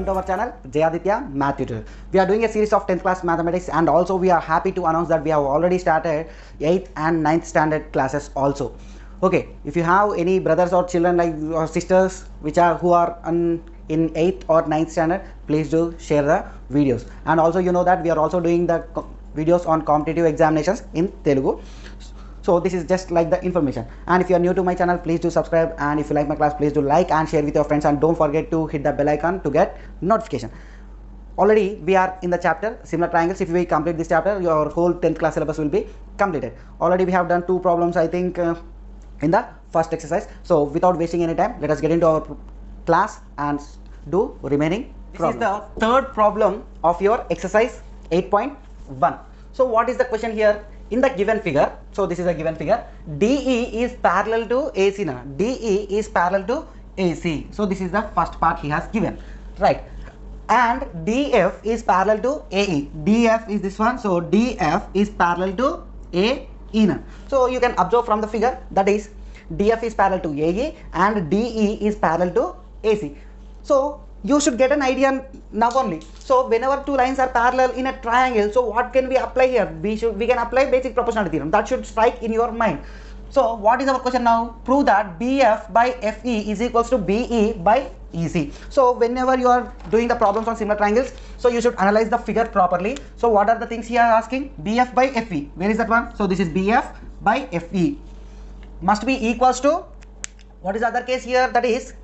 welcome to our channel Jay Aditya Math Tutor. We are doing a series of 10th class mathematics, and also we are happy to announce that we have already started 8th and 9th standard classes also. Okay, if you have any brothers or children like or sisters who are in 8th or 9th standard, please do share the videos. And also you know that we are also doing the videos on competitive examinations in Telugu. So this is just like the information, and if you are new to my channel, please do subscribe, and if you like my class, please do like and share with your friends, and don't forget to hit the bell icon to get notification. Already we are in the chapter similar triangles. If we complete this chapter, your whole 10th class syllabus will be completed. Already we have done 2 problems, I think, in the first exercise. So without wasting any time, let us get into our class and do remaining problems. This is the third problem of your exercise 8.1. So what is the question here? In the given figure, so this is a given figure, DE is parallel to AC now. DE is parallel to AC. So this is the first part he has given, right? And DF is parallel to AE. DF is this one, so DF is parallel to AE now. So you can observe from the figure, that is DF is parallel to AE and DE is parallel to AC. So you should get an idea now only. So whenever 2 lines are parallel in a triangle, so what can we apply here? We can apply basic proportionality theorem. That should strike in your mind. So what is our question now? Prove that BF by FE is equals to BE by EC. So whenever you are doing the problems on similar triangles, so you should analyze the figure properly. So what are the things here asking? BF by FE. Where is that one? So this is BF by FE. Must be equals to, what is the other case here? That is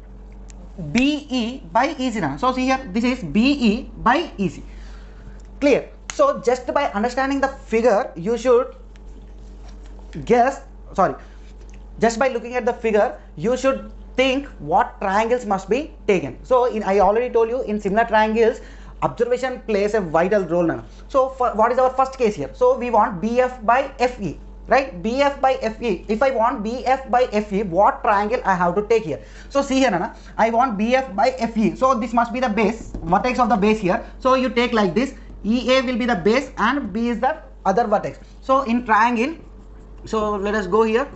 BE by EC now. So see here, this is BE by EC. Clear? So just by understanding the figure, you should guess, just by looking at the figure, you should think what triangles must be taken. So I already told you, in similar triangles, observation plays a vital role now. So what is our first case here? So we want BF by FE. Right, BF by FE. If I want BF by FE, what triangle I have to take here? So see here, Nana, I want BF by FE. So this must be the base, vertex of the base here. So you take like this, EA will be the base and B is the other vertex. So in triangle, so let us go here.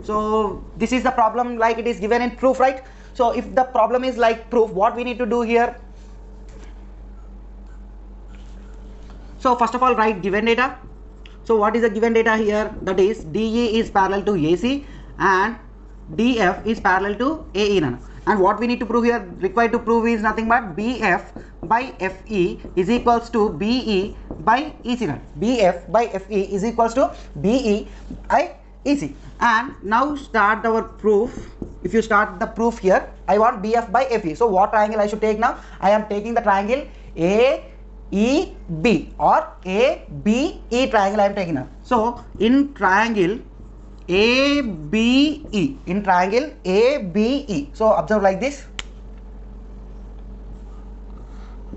So this is the problem like it is given in proof, right? So if the problem is like proof, what we need to do here? So first of all, write given data. So what is the given data here? That is DE is parallel to AC and DF is parallel to AE. And what we need to prove here, required to prove, is nothing but BF by FE is equals to BE by EC. BF by FE is equals to BE by EC. And now start our proof. If you start the proof here, I want BF by FE. So what triangle I should take now? I am taking the triangle AEB or ABE triangle I am taking now. So in triangle ABE, so observe like this.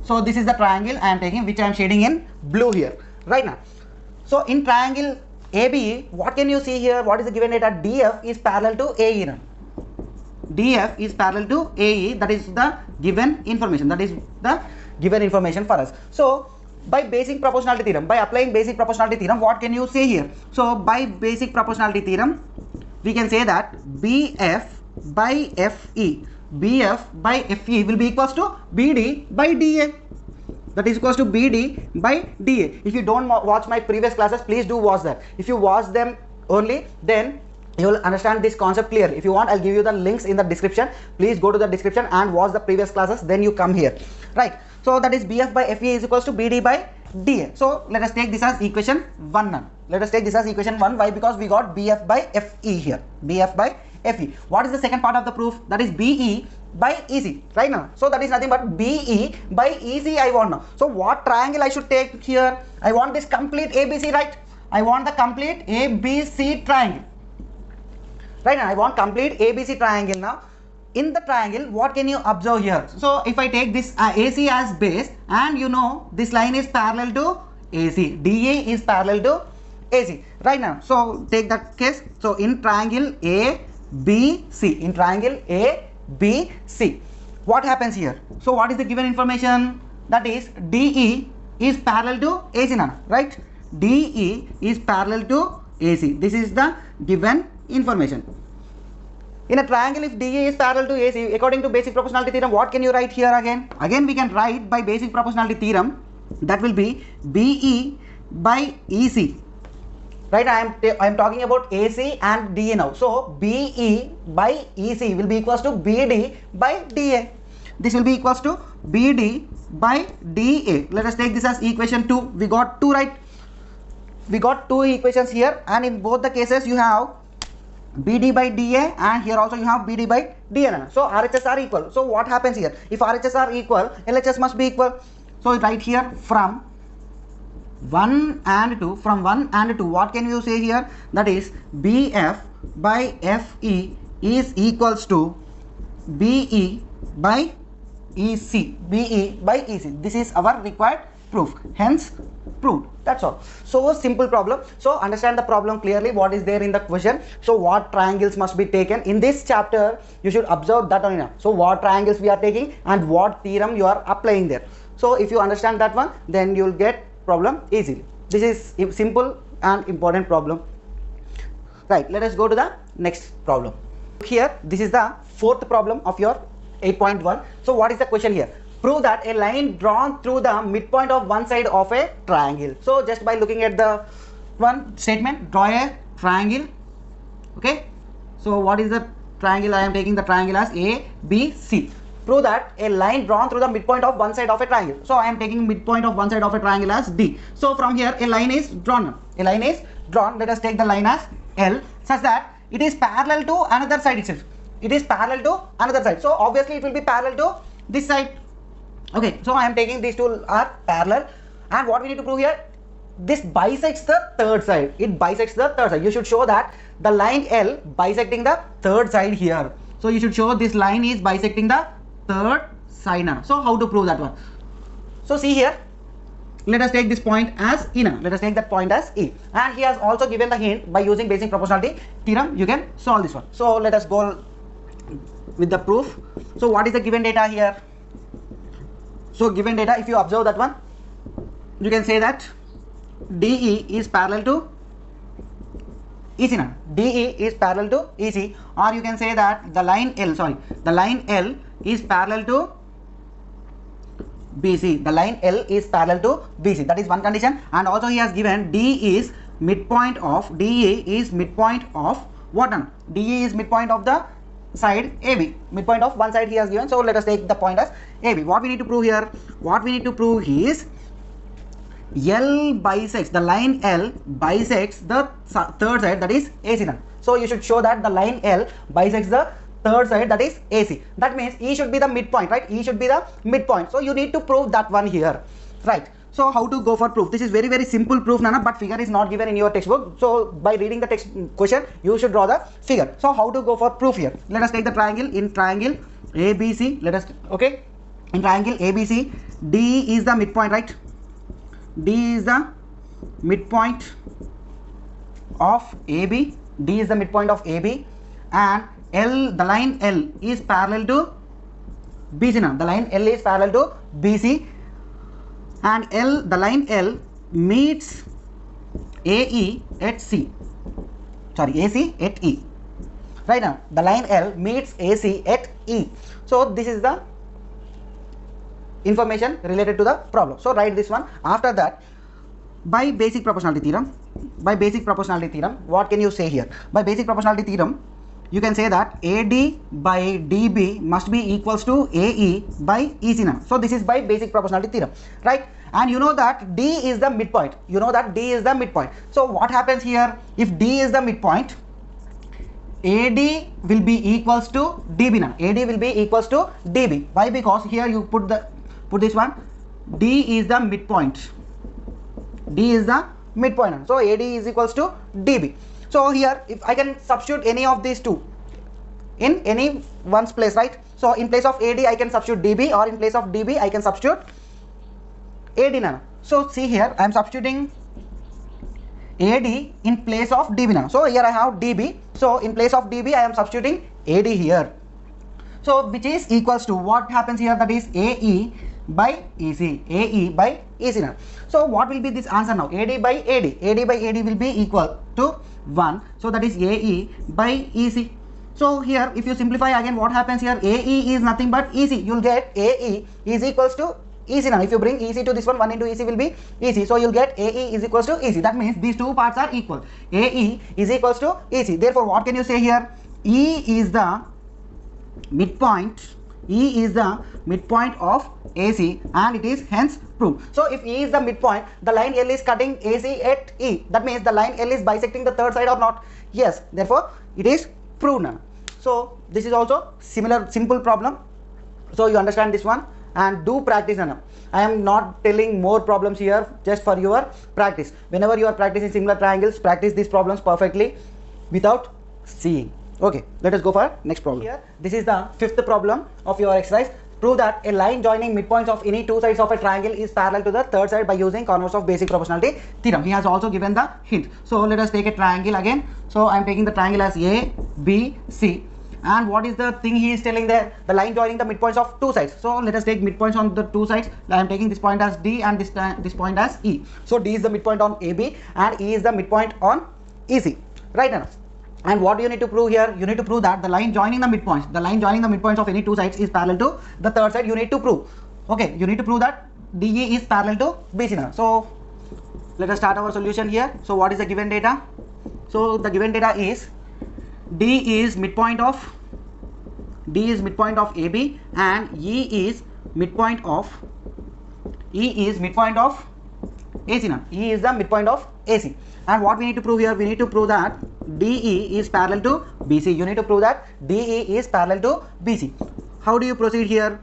So this is the triangle I am taking, which I am shading in blue here right now. So in triangle ABE, what can you see here? What is the given data? DF is parallel to AE now. DF is parallel to AE. That is the given information. That is the given information for us. So by basic proportionality theorem, by applying basic proportionality theorem, what can you say here? So by basic proportionality theorem, we can say that BF by FE will be equals to BD by DA. That is equals to BD by DA. If you don't watch my previous classes, please do watch that. If you watch them only, then you will understand this concept clear. If you want, I'll give you the links in the description. Please go to the description and watch the previous classes, then you come here, right? So that is BF by FE is equals to BD by DA. So let us take this as equation 1 now. Let us take this as equation 1. Why? Because we got BF by FE here. BF by FE. What is the second part of the proof? That is BE by EC, right now. So that is nothing but BE by EC I want now. So what triangle I should take here? I want this complete ABC, right? I want the complete ABC triangle. Right now, I want complete ABC triangle now. In the triangle, what can you observe here? So if I take this AC as base, and you know this line is parallel to AC, DA is parallel to AC, right now. So take that case. So in triangle ABC, what happens here? So what is the given information? That is DE is parallel to AC now, right? DE is parallel to AC. This is the given information. In a triangle, if DE is parallel to AC, according to basic proportionality theorem, what can you write here again? Again, we can write by basic proportionality theorem, that will be BE by EC. Right, I am talking about AC and DA now. So BE by EC will be equals to BD by DA. This will be equals to BD by DA. Let us take this as equation 2. We got 2, right? We got 2 equations here, and in both the cases you have BD by DA, and here also you have BD by DA. So RHS are equal. So what happens here? If RHS are equal, LHS must be equal. So right here from 1 and 2, from 1 and 2, what can you say here? That is BF by FE is equals to BE by EC. BE by EC. This is our required proof. Hence proved. That's all. So simple problem. So understand the problem clearly, what is there in the question. So what triangles must be taken in this chapter, you should observe that only now. So what triangles we are taking and what theorem you are applying there. So if you understand that one, then you will get problem easily. This is simple and important problem. Right, let us go to the next problem. Here, this is the fourth problem of your 8.1. So what is the question here? Prove that a line drawn through the midpoint of one side of a triangle. So just by looking at the one statement, draw a triangle. Okay, so what is the triangle? I am taking the triangle as ABC. Prove that a line drawn through the midpoint of one side of a triangle. So I am taking midpoint of one side of a triangle as D. So from here a line is drawn. A line is drawn. Let us take the line as L, such that it is parallel to another side itself. It is parallel to another side. So obviously it will be parallel to this side. Okay, so I am taking these two are parallel, and what we need to prove here, this bisects the third side. It bisects the third side. You should show that the line L bisecting the third side here. So you should show this line is bisecting the third side now. So how to prove that one? So see here, let us take this point as E now. Let us take that point as E, and he has also given the hint by using basic proportionality theorem you can solve this one. So let us go with the proof. So what is the given data here? So given data, if you observe that one, you can say that DE is parallel to EC now. DE is parallel to EC, or you can say that the line L, the line L is parallel to BC. The line L is parallel to BC. That is one condition. And also he has given DE is midpoint of what one? DE is midpoint of the side AB. Midpoint of one side he has given. So let us take the point as AB. What we need to prove here? What we need to prove is L bisects, the line L bisects the third side, that is AC now. So you should show that the line L bisects the third side, that is AC. That means E should be the midpoint, right? E should be the midpoint. So you need to prove that one here, right? So how to go for proof? This is very, very simple proof, Nana, but figure is not given in your textbook. So by reading the text question, you should draw the figure. So how to go for proof here? Let us take the triangle. In triangle ABC, let us, okay, in triangle ABC, D is the midpoint, right? D is the midpoint of AB. D is the midpoint of AB, and L, the line L is parallel to BC now. The line L is parallel to BC, and L, the line L meets AE at C. Sorry, AC at E. Right now, the line L meets AC at E. So this is the information related to the problem. So write this one. After that, by basic proportionality theorem, what can you say here? By basic proportionality theorem, you can say that AD by DB must be equals to AE by EC now. So this is by basic proportionality theorem, right? And you know that D is the midpoint. You know that D is the midpoint. So what happens here? If D is the midpoint, AD will be equals to DB now. AD will be equals to DB. Why? Because here you put this one. D is the midpoint. D is the midpoint. So AD is equals to DB. So here, if I can substitute any of these two in any one's place, right? So in place of AD, I can substitute DB, or in place of DB, I can substitute AD now. So see here, I am substituting AD in place of DB now. So here I have DB. So in place of DB, I am substituting AD here. So which is equals to what happens here? That is AE by EC. AE by EC now. So what will be this answer now? AD by AD. AD by AD will be equal to 1. So that is AE by EC. So here if you simplify again, what happens here, AE is nothing but EC. You'll get AE is equals to EC. Now if you bring EC to this one into EC will be EC. So you'll get AE is equals to EC. That means these two parts are equal. AE is equals to EC. Therefore what can you say here? E is the midpoint. E is the midpoint of AC and it is hence proved. So if E is the midpoint, the line L is cutting AC at E. That means the line L is bisecting the third side or not? Yes. Therefore it is proved now. So this is also similar simple problem. So you understand this one and do practice now. I am not telling more problems here, just for your practice. Whenever you are practicing similar triangles, practice these problems perfectly without seeing. Okay, let us go for next problem. Here, this is the fifth problem of your exercise. Prove that a line joining midpoints of any two sides of a triangle is parallel to the third side by using converse of basic proportionality theorem. He has also given the hint. So let us take a triangle again. So I am taking the triangle as A, B, C. And what is the thing he is telling there? The line joining the midpoints of two sides. So let us take midpoints on the two sides. I am taking this point as D and this point as E. So D is the midpoint on AB and E is the midpoint on EC. Right now. And what do you need to prove here? You need to prove that the line joining the midpoints of any two sides is parallel to the third side. You need to prove. Okay, you need to prove that DE is parallel to BC now. So let us start our solution here. So what is the given data? So the given data is D is midpoint of AB and E is midpoint of AC now. E is the midpoint of AC. And what we need to prove here? We need to prove that DE is parallel to BC. You need to prove that DE is parallel to BC. How do you proceed here?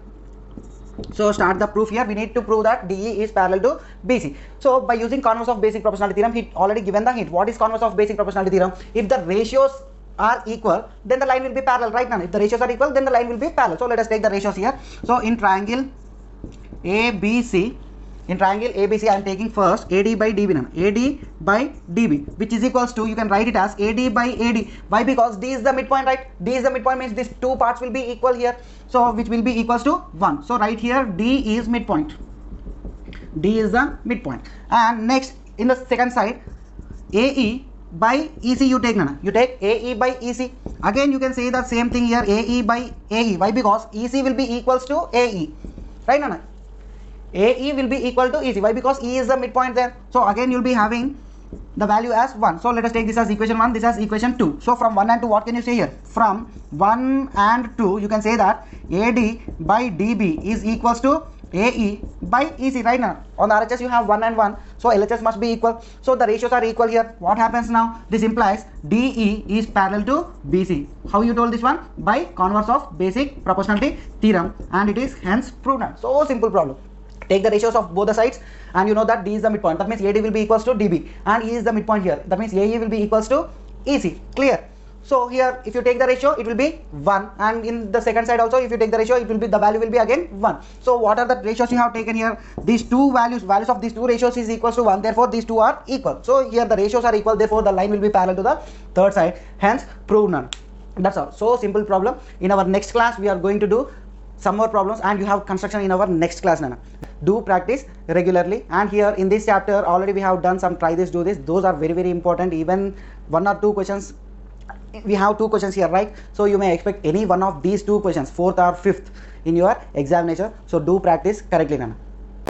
So start the proof here. We need to prove that DE is parallel to BC. So by using converse of basic proportionality theorem, he already given the hint. What is converse of basic proportionality theorem? If the ratios are equal, then the line will be parallel. Right now, if the ratios are equal, then the line will be parallel. So let us take the ratios here. So in triangle ABC, I am taking first AD by DB now. AD by DB, which is equals to, you can write it as AD by AD. Why? Because D is the midpoint, right? D is the midpoint means these two parts will be equal here. So which will be equals to 1. So right here D is midpoint. D is the midpoint. And next in the second side, AE by EC you take now. You take AE by EC. Again you can say the same thing here, AE by AE. Why? Because EC will be equals to AE. Right now? AE will be equal to EC. Why? Because E is the midpoint there. So again you will be having the value as 1. So let us take this as equation 1, this as equation 2. So from 1 and 2, what can you say here? From 1 and 2, you can say that AD by DB is equals to AE by EC. Right now on the RHS you have 1 and 1, so LHS must be equal. So the ratios are equal here. What happens now? This implies DE is parallel to BC. How you told this one? By converse of basic proportionality theorem, and it is hence proven. So simple problem. Take the ratios of both the sides and you know that D is the midpoint. That means AD will be equals to DB and E is the midpoint here. That means AE will be equals to EC. Clear? So here if you take the ratio, it will be 1, and in the second side also if you take the ratio, it will be, the value will be again 1. So what are the ratios you have taken here? These two values of these two ratios is equals to 1. Therefore these two are equal. So here the ratios are equal. Therefore the line will be parallel to the third side. Hence proved none. That's all. So simple problem. In our next class we are going to do some more problems, and you have construction in our next class. Nana, do practice regularly. And here in this chapter already we have done some try this, do this. Those are very, very important. Even 1 or 2 questions, we have 2 questions here, right? So you may expect any one of these 2 questions, 4th or 5th, in your examination. So do practice correctly. Nana,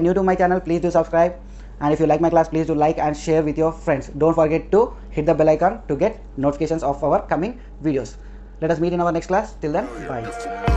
new to my channel, please do subscribe, and if you like my class, please do like and share with your friends. Don't forget to hit the bell icon to get notifications of our coming videos. Let us meet in our next class. Till then, bye.